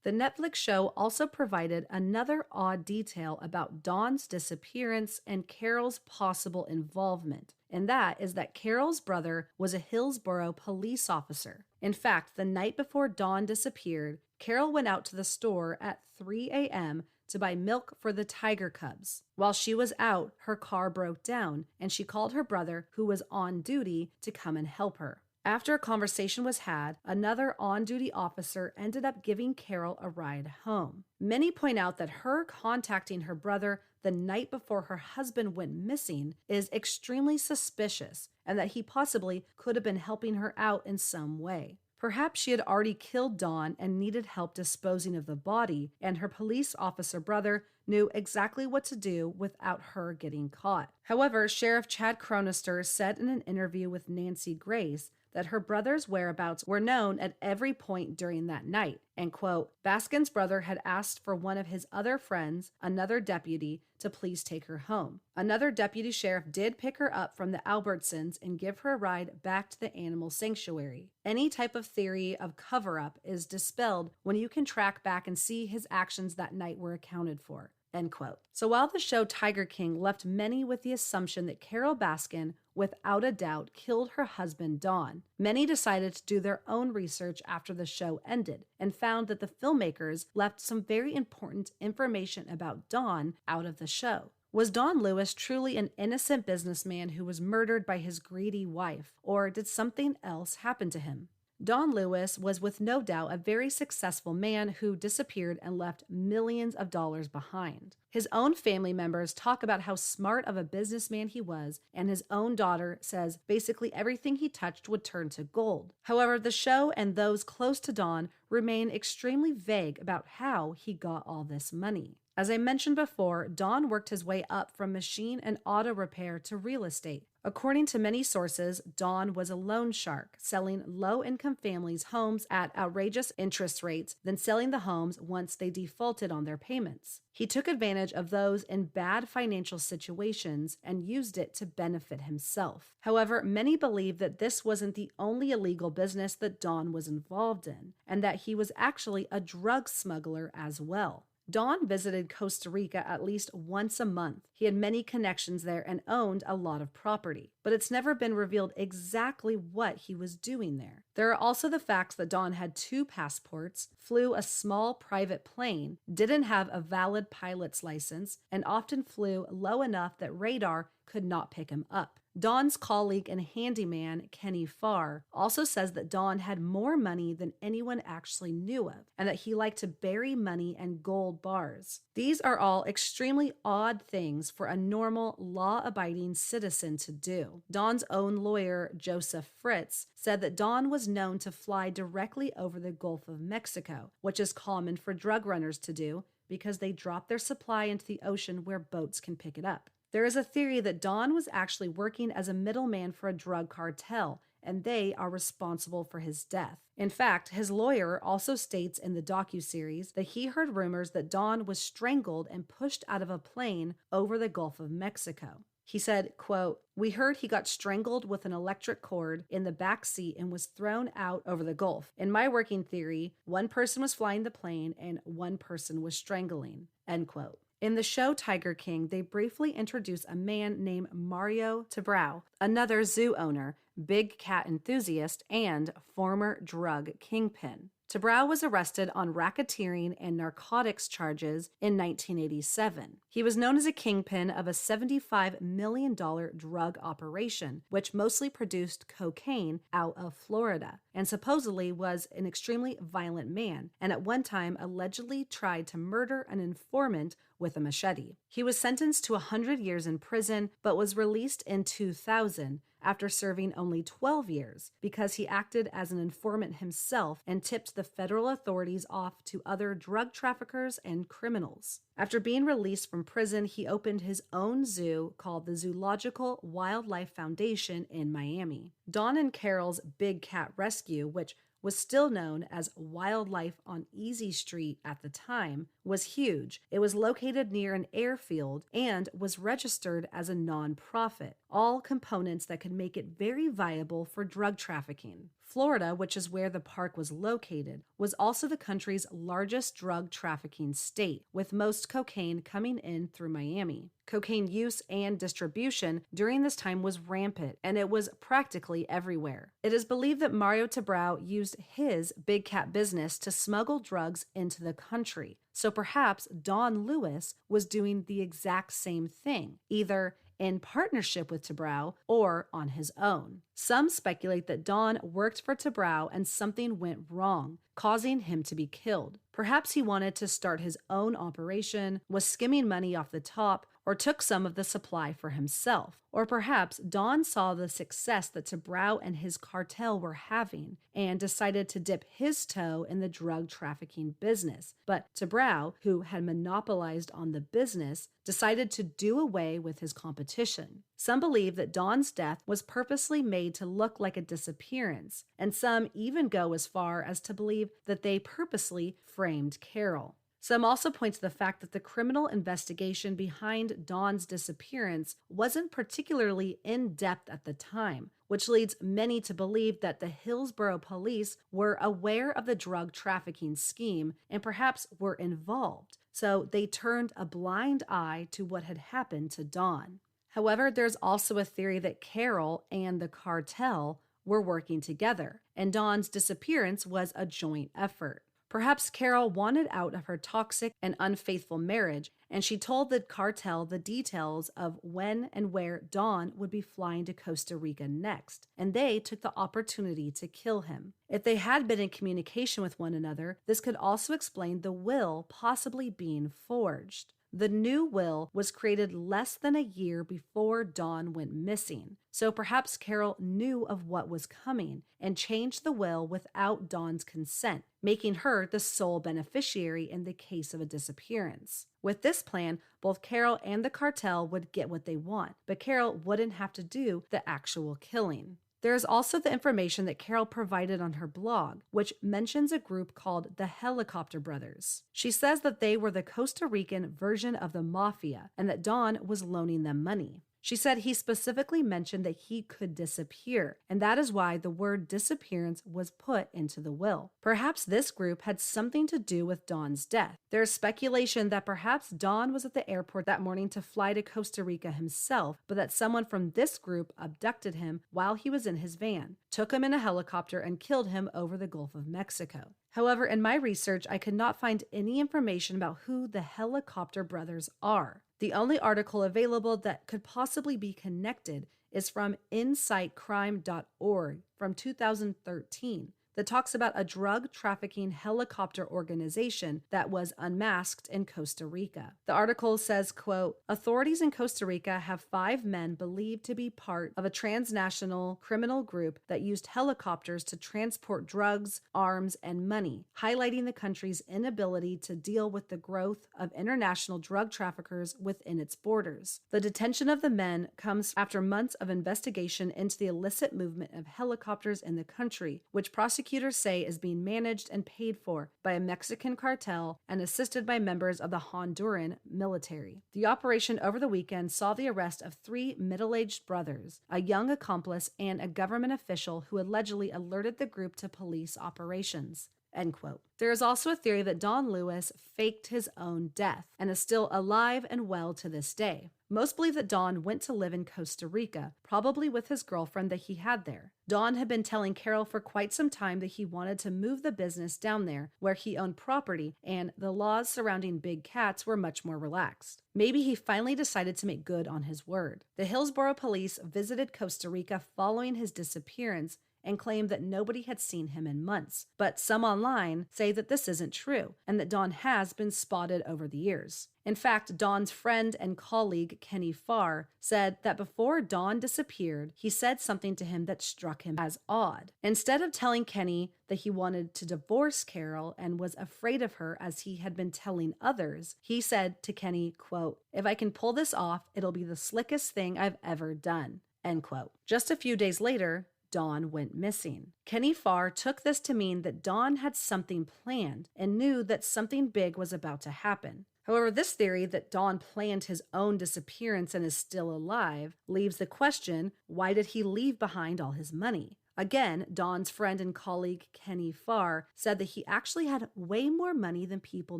The Netflix show also provided another odd detail about Dawn's disappearance and Carole's possible involvement, and that is that Carole's brother was a Hillsborough police officer. In fact, the night before Dawn disappeared, Carole went out to the store at 3 a.m. to buy milk for the tiger cubs. While she was out, her car broke down, and she called her brother, who was on duty, to come and help her. After a conversation was had, another on-duty officer ended up giving Carole a ride home. Many point out that her contacting her brother the night before her husband went missing is extremely suspicious, and that he possibly could have been helping her out in some way. Perhaps she had already killed Dawn and needed help disposing of the body, and her police officer brother knew exactly what to do without her getting caught. However, Sheriff Chad Cronister said in an interview with Nancy Grace that her brother's whereabouts were known at every point during that night, and quote, "Baskin's brother had asked for one of his other friends, another deputy, to please take her home. Another deputy sheriff did pick her up from the Albertsons and give her a ride back to the animal sanctuary. Any type of theory of cover-up is dispelled when you can track back and see his actions that night were accounted for." End quote. So while the show Tiger King left many with the assumption that Carole Baskin, without a doubt, killed her husband Dawn, many decided to do their own research after the show ended and found that the filmmakers left some very important information about Dawn out of the show. Was Dawn Lewis truly an innocent businessman who was murdered by his greedy wife, or did something else happen to him? Dawn Lewis was with no doubt a very successful man who disappeared and left millions of dollars behind. His own family members talk about how smart of a businessman he was, and his own daughter says basically everything he touched would turn to gold. However, the show and those close to Dawn remain extremely vague about how he got all this money. As I mentioned before, Dawn worked his way up from machine and auto repair to real estate. According to many sources, Dawn was a loan shark, selling low-income families homes at outrageous interest rates, then selling the homes once they defaulted on their payments. He took advantage of those in bad financial situations and used it to benefit himself. However, many believe that this wasn't the only illegal business that Dawn was involved in, and that he was actually a drug smuggler as well. Dawn visited Costa Rica at least once a month. He had many connections there and owned a lot of property, but it's never been revealed exactly what he was doing there. There are also the facts that Don had 2 passports, flew a small private plane, didn't have a valid pilot's license, and often flew low enough that radar could not pick him up. Don's colleague and handyman, Kenny Farr, also says that Don had more money than anyone actually knew of, and that he liked to bury money and gold bars. These are all extremely odd things for a normal, law-abiding citizen to do. Don's own lawyer, Joseph Fritz, said that Don was known to fly directly over the Gulf of Mexico, which is common for drug runners to do because they drop their supply into the ocean where boats can pick it up. There is a theory that Don was actually working as a middleman for a drug cartel, and they are responsible for his death. In fact, his lawyer also states in the docuseries that he heard rumors that Don was strangled and pushed out of a plane over the Gulf of Mexico. He said, quote, "We heard he got strangled with an electric cord in the back seat and was thrown out over the Gulf. In my working theory, one person was flying the plane and one person was strangling," end quote. In the show Tiger King, they briefly introduce a man named Mario Tabrao, another zoo owner, big cat enthusiast, and former drug kingpin. Tabrao was arrested on racketeering and narcotics charges in 1987. He was known as a kingpin of a $75 million drug operation, which mostly produced cocaine out of Florida, and supposedly was an extremely violent man, and at one time allegedly tried to murder an informant with a machete. He was sentenced to 100 years in prison, but was released in 2000 after serving only 12 years because he acted as an informant himself and tipped the federal authorities off to other drug traffickers and criminals. After being released from prison, he opened his own zoo called the Zoological Wildlife Foundation in Miami. Don and Carole's Big Cat Rescue, which was still known as Wildlife on Easy Street at the time, was huge. It was located near an airfield and was registered as a non-profit, all components that could make it very viable for drug trafficking. Florida, which is where the park was located, was also the country's largest drug trafficking state, with most cocaine coming in through Miami. Cocaine use and distribution during this time was rampant, and it was practically everywhere. It is believed that Mario Tabrao used his Big Cat business to smuggle drugs into the country. So perhaps Don Lewis was doing the exact same thing, either in partnership with Tabrao or on his own. Some speculate that Don worked for Tabrao and something went wrong, causing him to be killed. Perhaps he wanted to start his own operation, was skimming money off the top, or took some of the supply for himself. Or perhaps Don saw the success that Tabrao and his cartel were having and decided to dip his toe in the drug trafficking business. But Tabrao, who had monopolized on the business, decided to do away with his competition. Some believe that Don's death was purposely made to look like a disappearance, and some even go as far as to believe that they purposely framed Carole. Some also point to the fact that the criminal investigation behind Don's disappearance wasn't particularly in-depth at the time, which leads many to believe that the Hillsborough police were aware of the drug trafficking scheme and perhaps were involved, so they turned a blind eye to what had happened to Don. However, there's also a theory that Carole and the cartel were working together, and Don's disappearance was a joint effort. Perhaps Carole wanted out of her toxic and unfaithful marriage, and she told the cartel the details of when and where Don would be flying to Costa Rica next, and they took the opportunity to kill him. If they had been in communication with one another, this could also explain the will possibly being forged. The new will was created less than a year before Don went missing, so perhaps Carole knew of what was coming and changed the will without Don's consent, making her the sole beneficiary in the case of a disappearance. With this plan, both Carole and the cartel would get what they want, but Carole wouldn't have to do the actual killing. There is also the information that Carole provided on her blog, which mentions a group called the Helicopter Brothers. She says that they were the Costa Rican version of the mafia and that Don was loaning them money. She said he specifically mentioned that he could disappear, and that is why the word disappearance was put into the will. Perhaps this group had something to do with Don's death. There is speculation that perhaps Don was at the airport that morning to fly to Costa Rica himself, but that someone from this group abducted him while he was in his van, took him in a helicopter, and killed him over the Gulf of Mexico. However, in my research, I could not find any information about who the Helicopter Brothers are. The only article available that could possibly be connected is from insightcrime.org from 2013 that talks about a drug trafficking helicopter organization that was unmasked in Costa Rica. The article says, quote, authorities in Costa Rica have 5 men believed to be part of a transnational criminal group that used helicopters to transport drugs, arms, and money, highlighting the country's inability to deal with the growth of international drug traffickers within its borders. The detention of the men comes after months of investigation into the illicit movement of helicopters in the country, which prosecutors say is being managed and paid for by a Mexican cartel and assisted by members of the Honduran military. The operation over the weekend saw the arrest of 3 middle-aged brothers, a young accomplice, and a government official who allegedly alerted the group to police operations. End quote. There is also a theory that Don Lewis faked his own death and is still alive and well to this day. Most believe that Don went to live in Costa Rica, probably with his girlfriend that he had there. Don had been telling Carole for quite some time that he wanted to move the business down there where he owned property and the laws surrounding big cats were much more relaxed. Maybe he finally decided to make good on his word. The Hillsborough police visited Costa Rica following his disappearance and claimed that nobody had seen him in months. But some online say that this isn't true and that Don has been spotted over the years. In fact, Don's friend and colleague, Kenny Farr, said that before Don disappeared, he said something to him that struck him as odd. Instead of telling Kenny that he wanted to divorce Carole and was afraid of her as he had been telling others, he said to Kenny, quote, if I can pull this off, it'll be the slickest thing I've ever done, end quote. Just a few days later, Don went missing. Kenny Farr took this to mean that Don had something planned and knew that something big was about to happen. However, this theory that Don planned his own disappearance and is still alive leaves the question, why did he leave behind all his money? Again, Don's friend and colleague Kenny Farr said that he actually had way more money than people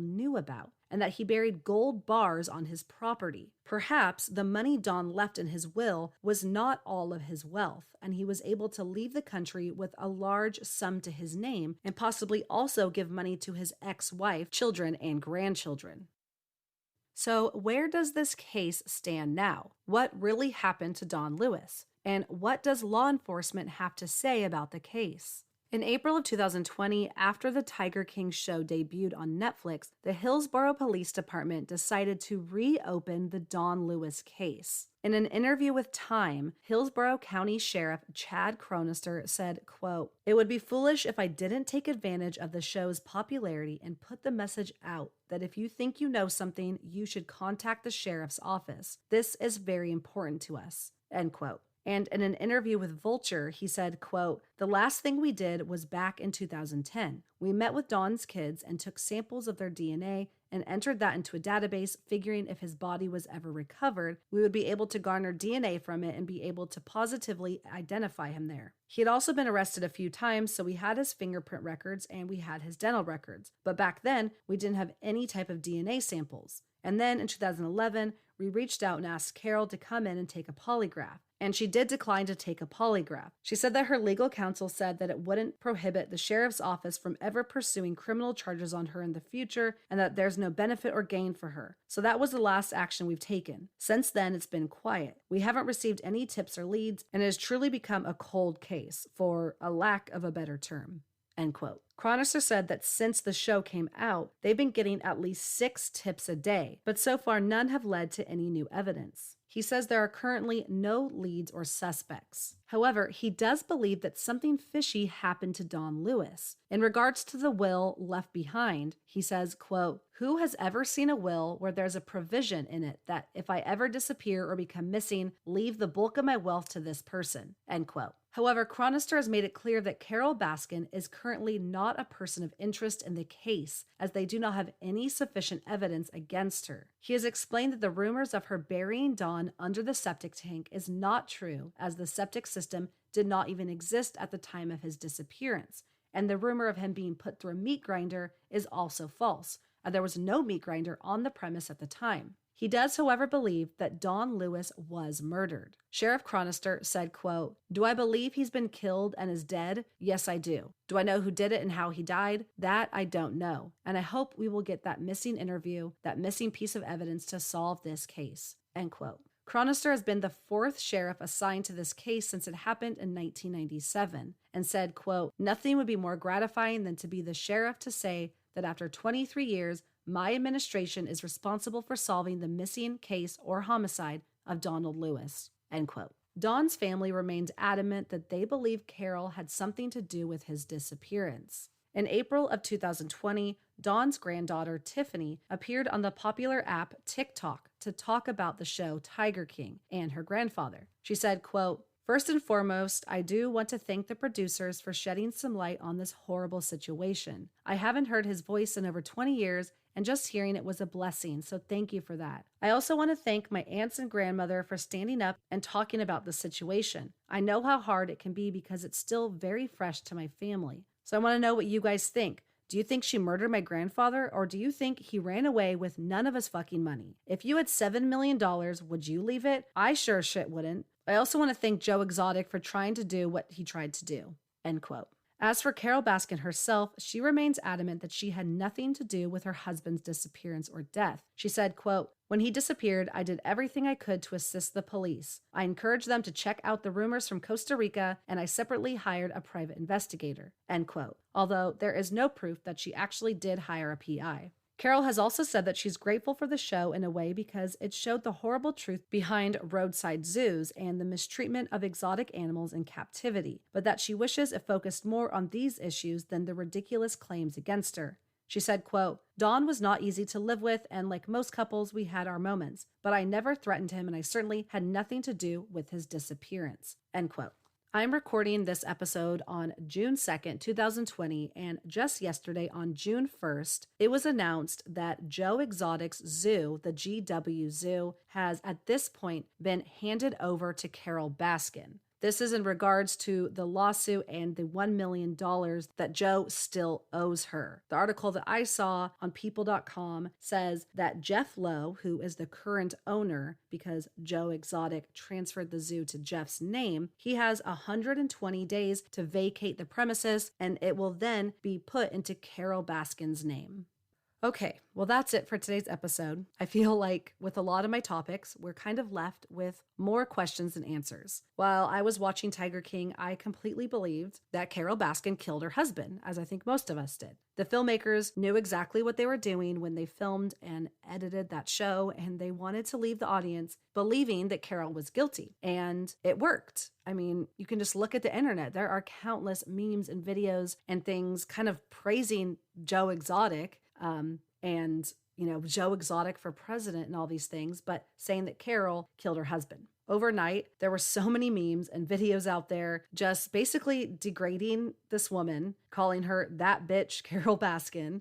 knew about, and that he buried gold bars on his property. Perhaps the money Don left in his will was not all of his wealth, and he was able to leave the country with a large sum to his name and possibly also give money to his ex-wife, children, and grandchildren. So where does this case stand now? What really happened to Don Lewis? And what does law enforcement have to say about the case? In April of 2020, after the Tiger King show debuted on Netflix, the Hillsborough Police Department decided to reopen the Don Lewis case. In an interview with Time, Hillsborough County Sheriff Chad Cronister said, quote, it would be foolish if I didn't take advantage of the show's popularity and put the message out that if you think you know something, you should contact the sheriff's office. This is very important to us, end quote. And in an interview with Vulture, he said, quote, the last thing we did was back in 2010. We met with Don's kids and took samples of their DNA and entered that into a database, figuring if his body was ever recovered, we would be able to garner DNA from it and be able to positively identify him there. He had also been arrested a few times, so we had his fingerprint records and we had his dental records. But back then, we didn't have any type of DNA samples. And then in 2011, we reached out and asked Carole to come in and take a polygraph. And she did decline to take a polygraph. She said that her legal counsel said that it wouldn't prohibit the sheriff's office from ever pursuing criminal charges on her in the future and that there's no benefit or gain for her. So that was the last action we've taken. Since then, it's been quiet. We haven't received any tips or leads, and it has truly become a cold case, for a lack of a better term. End quote. Cronister said that since the show came out, they've been getting at least 6 tips a day, but so far none have led to any new evidence. He says there are currently no leads or suspects. However, he does believe that something fishy happened to Don Lewis. In regards to the will left behind, he says, quote, who has ever seen a will where there's a provision in it that if I ever disappear or become missing, leave the bulk of my wealth to this person, end quote. However, Chronister has made it clear that Carole Baskin is currently not a person of interest in the case, as they do not have any sufficient evidence against her. He has explained that the rumors of her burying Dawn under the septic tank is not true, as the septic system did not even exist at the time of his disappearance, and the rumor of him being put through a meat grinder is also false, as there was no meat grinder on the premise at the time. He does, however, believe that Dawn Lewis was murdered. Sheriff Chronister said, quote, "Do I believe he's been killed and is dead? Yes, I do. Do I know who did it and how he died? That I don't know. And I hope we will get that missing interview, that missing piece of evidence to solve this case." End quote. Chronister has been the fourth sheriff assigned to this case since it happened in 1997 and said, quote, "Nothing would be more gratifying than to be the sheriff to say that after 23 years, my administration is responsible for solving the missing case or homicide of Donald Lewis." End quote. Dawn's family remained adamant that they believe Carole had something to do with his disappearance. In April of 2020, Dawn's granddaughter, Tiffany, appeared on the popular app TikTok to talk about the show Tiger King and her grandfather. She said, quote, "First and foremost, I do want to thank the producers for shedding some light on this horrible situation. I haven't heard his voice in over 20 years, and just hearing it was a blessing, so thank you for that. I also want to thank my aunts and grandmother for standing up and talking about the situation. I know how hard it can be because it's still very fresh to my family. So I want to know what you guys think. Do you think she murdered my grandfather, or do you think he ran away with none of his fucking money? If you had $7 million, would you leave it? I sure shit wouldn't. I also want to thank Joe Exotic for trying to do what he tried to do." End quote. As for Carole Baskin herself, she remains adamant that she had nothing to do with her husband's disappearance or death. She said, quote, "When he disappeared, I did everything I could to assist the police. I encouraged them to check out the rumors from Costa Rica, and I separately hired a private investigator." End quote. Although there is no proof that she actually did hire a PI. Carole has also said that she's grateful for the show in a way because it showed the horrible truth behind roadside zoos and the mistreatment of exotic animals in captivity, but that she wishes it focused more on these issues than the ridiculous claims against her. She said, quote, "Dawn was not easy to live with, and like most couples, we had our moments, but I never threatened him, and I certainly had nothing to do with his disappearance." End quote. I'm recording this episode on June 2nd, 2020, and just yesterday on June 1st, it was announced that Joe Exotic's zoo, the GW Zoo, has at this point been handed over to Carole Baskin. This is in regards to the lawsuit and the $1 million that Joe still owes her. The article that I saw on people.com says that Jeff Lowe, who is the current owner, because Joe Exotic transferred the zoo to Jeff's name, he has 120 days to vacate the premises, and it will then be put into Carole Baskin's name. Okay, well, that's it for today's episode. I feel like with a lot of my topics, we're kind of left with more questions than answers. While I was watching Tiger King, I completely believed that Carole Baskin killed her husband, as I think most of us did. The filmmakers knew exactly what they were doing when they filmed and edited that show, and they wanted to leave the audience believing that Carole was guilty. And it worked. I mean, you can just look at the internet. There are countless memes and videos and things kind of praising Joe Exotic, and, you know, Joe Exotic for president and all these things, but saying that Carole killed her husband. Overnight, there were so many memes and videos out there just basically degrading this woman, calling her that bitch, Carole Baskin,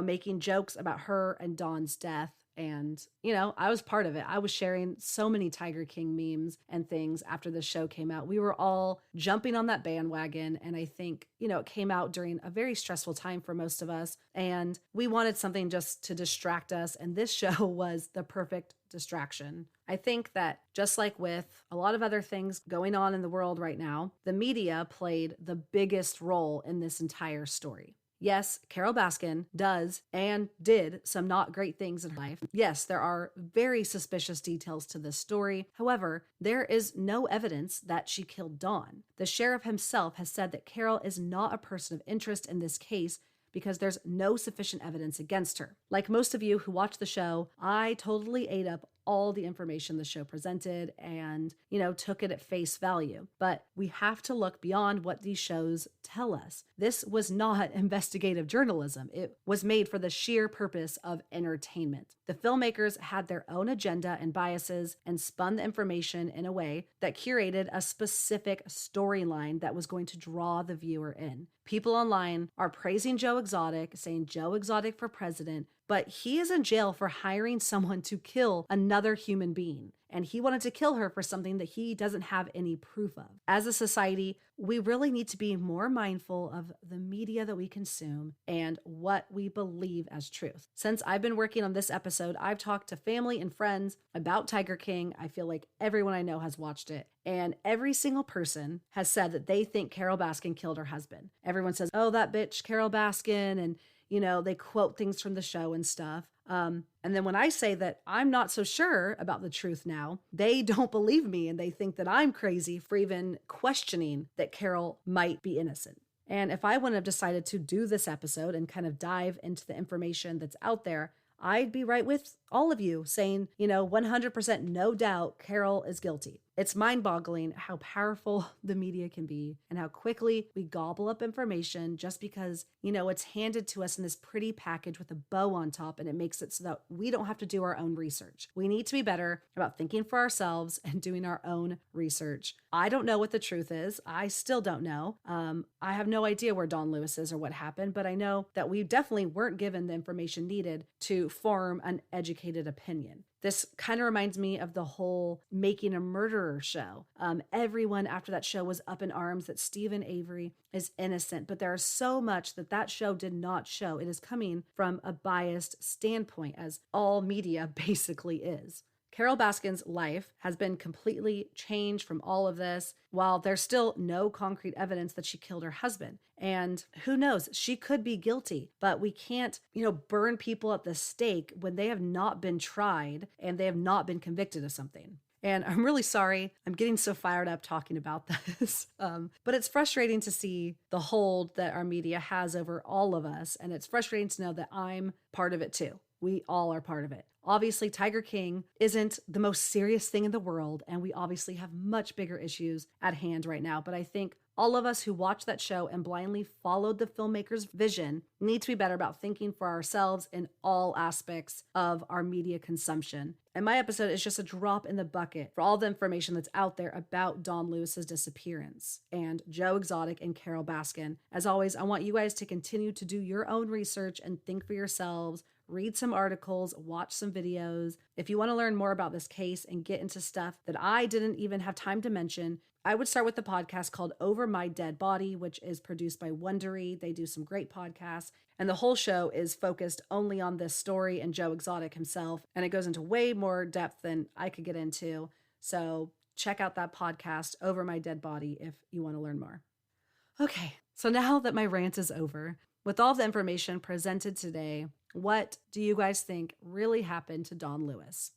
making jokes about her and Dawn's death. And, I was part of it. I was sharing so many Tiger King memes and things after the show came out. We were all jumping on that bandwagon. And I think, it came out during a very stressful time for most of us. And we wanted something just to distract us. And this show was the perfect distraction. I think that just like with a lot of other things going on in the world right now, the media played the biggest role in this entire story. Yes, Carole Baskin does and did some not great things in her life. Yes, there are very suspicious details to this story. However, there is no evidence that she killed Dawn. The sheriff himself has said that Carole is not a person of interest in this case because there's no sufficient evidence against her. Like most of you who watch the show, I totally ate up all the information the show presented and, took it at face value. But we have to look beyond what these shows tell us. This was not investigative journalism. It was made for the sheer purpose of entertainment. The filmmakers had their own agenda and biases and spun the information in a way that curated a specific storyline that was going to draw the viewer in. People online are praising Joe Exotic, saying Joe Exotic for president, but he is in jail for hiring someone to kill another human being. And he wanted to kill her for something that he doesn't have any proof of. As a society, we really need to be more mindful of the media that we consume and what we believe as truth. Since I've been working on this episode, I've talked to family and friends about Tiger King. I feel like everyone I know has watched it. And every single person has said that they think Carole Baskin killed her husband. Everyone says, oh, that bitch, Carole Baskin. And, they quote things from the show and stuff. And then when I say that I'm not so sure about the truth now, they don't believe me and they think that I'm crazy for even questioning that Carole might be innocent. And if I wouldn't have decided to do this episode and kind of dive into the information that's out there, I'd be right with all of you saying, 100% no doubt Carole is guilty. It's mind-boggling how powerful the media can be and how quickly we gobble up information just because, it's handed to us in this pretty package with a bow on top, and it makes it so that we don't have to do our own research. We need to be better about thinking for ourselves and doing our own research. I don't know what the truth is. I still don't know. I have no idea where Don Lewis is or what happened, but I know that we definitely weren't given the information needed to form an educated opinion. This kind of reminds me of the whole Making a Murderer show. Everyone after that show was up in arms that Stephen Avery is innocent, but there is so much that show did not show. It is coming from a biased standpoint, as all media basically is. Carole Baskin's life has been completely changed from all of this, while there's still no concrete evidence that she killed her husband. And who knows, she could be guilty, but we can't, burn people at the stake when they have not been tried and they have not been convicted of something. And I'm really sorry, I'm getting so fired up talking about this. But it's frustrating to see the hold that our media has over all of us. And it's frustrating to know that I'm part of it too. We all are part of it. Obviously, Tiger King isn't the most serious thing in the world, and we obviously have much bigger issues at hand right now. But I think all of us who watched that show and blindly followed the filmmaker's vision need to be better about thinking for ourselves in all aspects of our media consumption. And my episode is just a drop in the bucket for all the information that's out there about Don Lewis's disappearance and Joe Exotic and Carole Baskin. As always, I want you guys to continue to do your own research and think for yourselves. Read some articles, watch some videos. If you want to learn more about this case and get into stuff that I didn't even have time to mention, I would start with the podcast called Over My Dead Body, which is produced by Wondery. They do some great podcasts, and the whole show is focused only on this story and Joe Exotic himself, and it goes into way more depth than I could get into. So check out that podcast, Over My Dead Body, if you want to learn more. Okay, so now that my rant is over, with all the information presented today, what do you guys think really happened to Don Lewis?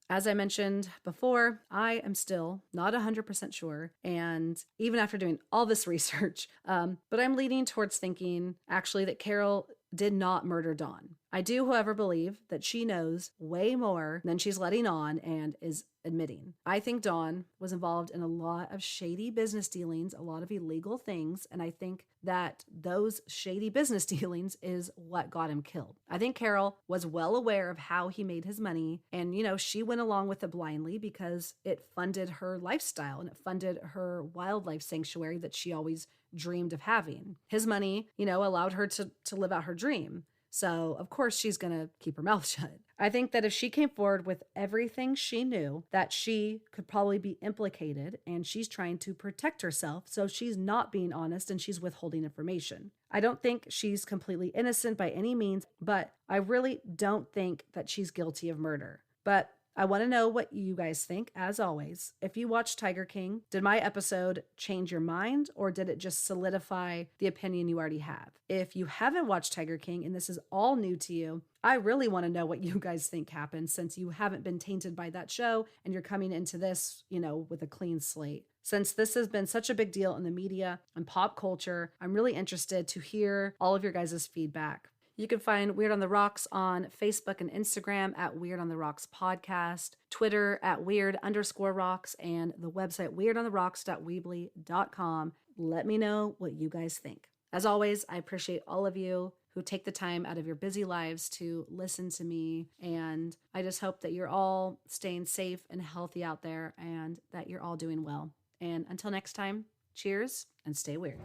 As I mentioned before, I am still not 100% sure, and even after doing all this research, but I'm leaning towards thinking actually that Carole did not murder Don. I do, however, believe that she knows way more than she's letting on and is admitting. I think Dawn was involved in a lot of shady business dealings, a lot of illegal things, and I think that those shady business dealings is what got him killed. I think Carole was well aware of how he made his money, and, she went along with it blindly because it funded her lifestyle and it funded her wildlife sanctuary that she always dreamed of having. His money, allowed her to live out her dream. So, of course, she's going to keep her mouth shut. I think that if she came forward with everything she knew, that she could probably be implicated, and she's trying to protect herself, so she's not being honest and she's withholding information. I don't think she's completely innocent by any means, but I really don't think that she's guilty of murder. But I want to know what you guys think, as always. If you watched Tiger King, did my episode change your mind, or did it just solidify the opinion you already have? If you haven't watched Tiger King and this is all new to you, I really want to know what you guys think happened, since you haven't been tainted by that show and you're coming into this, with a clean slate. Since this has been such a big deal in the media and pop culture, I'm really interested to hear all of your guys' feedback. You can find Weird on the Rocks on Facebook and Instagram at Weird on the Rocks Podcast, Twitter at Weird_Rocks, and the website weirdontheRocks.weebly.com. Let me know what you guys think. As always, I appreciate all of you who take the time out of your busy lives to listen to me. And I just hope that you're all staying safe and healthy out there and that you're all doing well. And until next time, cheers and stay weird.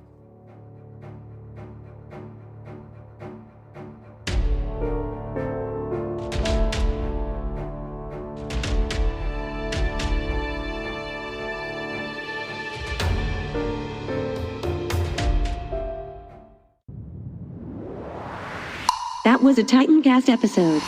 That was a Titancast episode.